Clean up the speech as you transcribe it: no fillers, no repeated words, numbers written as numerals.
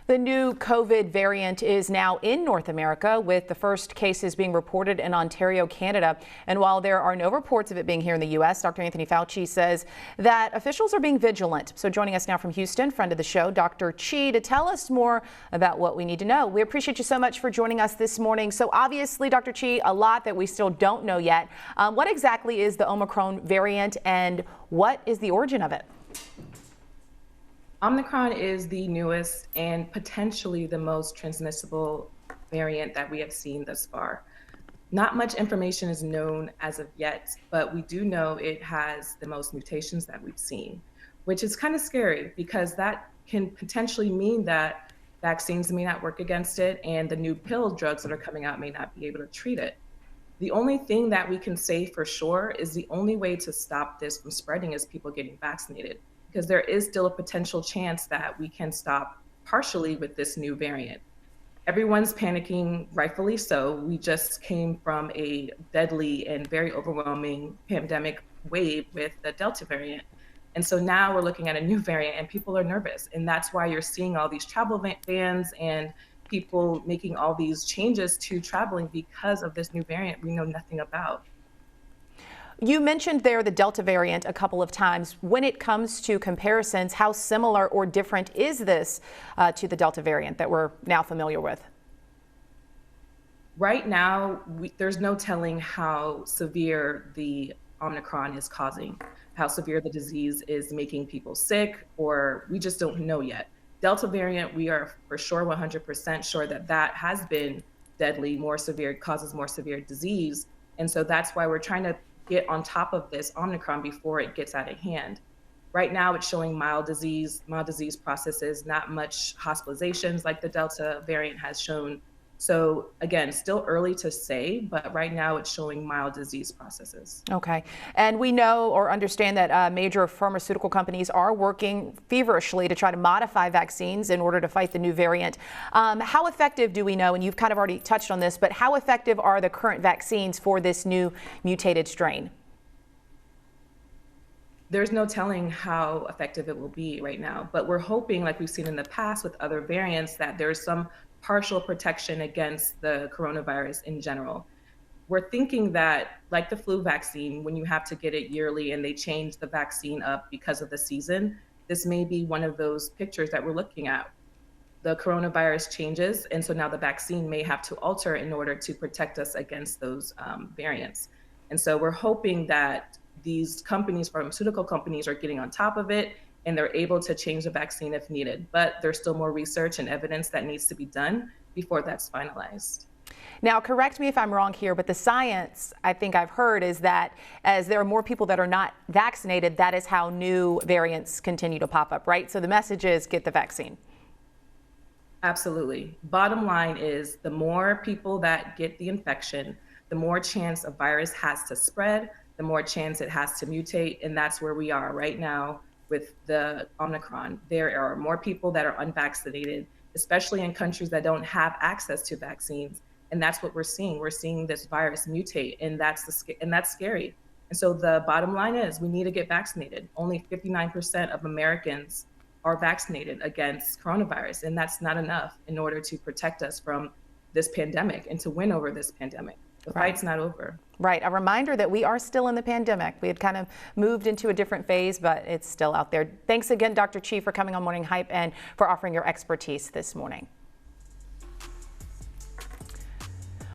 The new COVID variant is now in North America, with the first cases being reported in Ontario, Canada. And while there are no reports of it being here in the U.S., Dr. Anthony Fauci says that officials are being vigilant. So joining us now from Houston, friend of the show, Dr. Chi, to tell us more about what we need to know. We appreciate you so much for joining us this morning. So obviously, Dr. Chi, a lot that we still don't know yet. What exactly is the Omicron variant and what is the origin of it? Omicron is the newest and potentially the most transmissible variant that we have seen thus far. Not much information is known as of yet, but we do know it has the most mutations that we've seen, which is kind of scary because that can potentially mean that vaccines may not work against it and the new pill drugs that are coming out may not be able to treat it. The only thing that we can say for sure is the only way to stop this from spreading is people getting vaccinated, because there is still a potential chance that we can stop partially with this new variant. Everyone's panicking, rightfully so. We just came from a deadly and very overwhelming pandemic wave with the Delta variant. And so now we're looking at a new variant and people are nervous. And that's why you're seeing all these travel bans and people making all these changes to traveling because of this new variant we know nothing about. You mentioned there the Delta variant a couple of times. When it comes to comparisons, how similar or different is this to the Delta variant that we're now familiar with? Right now, there's no telling how severe the Omicron is causing, how severe the disease is making people sick, or we just don't know yet. Delta variant, we are for sure 100% sure that that has been deadly, more severe, causes more severe disease. And so that's why we're trying to get on top of this Omicron before it gets out of hand. Right now, it's showing mild disease processes, not much hospitalizations like the Delta variant has shown. So again, still early to say, but right now it's showing mild disease processes. Okay. And we know or understand that major pharmaceutical companies are working feverishly to try to modify vaccines in order to fight the new variant. How effective do we know, and you've kind of already touched on this, but how effective are the current vaccines for this new mutated strain? There's no telling how effective it will be right now, but we're hoping, like we've seen in the past with other variants, that there's some partial protection against the coronavirus in general. We're thinking that, like the flu vaccine, when you have to get it yearly and they change the vaccine up because of the season, this may be one of those pictures that we're looking at. The coronavirus changes, and so now the vaccine may have to alter in order to protect us against those variants. And so we're hoping that these companies, pharmaceutical companies, are getting on top of it and they're able to change the vaccine if needed. But there's still more research and evidence that needs to be done before that's finalized. Now, correct me if I'm wrong here, but the science I think I've heard is that as there are more people that are not vaccinated, that is how new variants continue to pop up, right? So the message is get the vaccine. Absolutely. Bottom line is the more people that get the infection, the more chance a virus has to spread, the more chance it has to mutate. And that's where we are right now with the Omicron. There are more people that are unvaccinated, especially in countries that don't have access to vaccines. And that's what we're seeing. We're seeing this virus mutate, and that's scary. And so the bottom line is we need to get vaccinated. Only 59% of Americans are vaccinated against coronavirus, and that's not enough in order to protect us from this pandemic and to win over this pandemic. The fight's not over. Right. A reminder that we are still in the pandemic. We had kind of moved into a different phase, but it's still out there. Thanks again, Dr. Chi, for coming on Morning Hype and for offering your expertise this morning.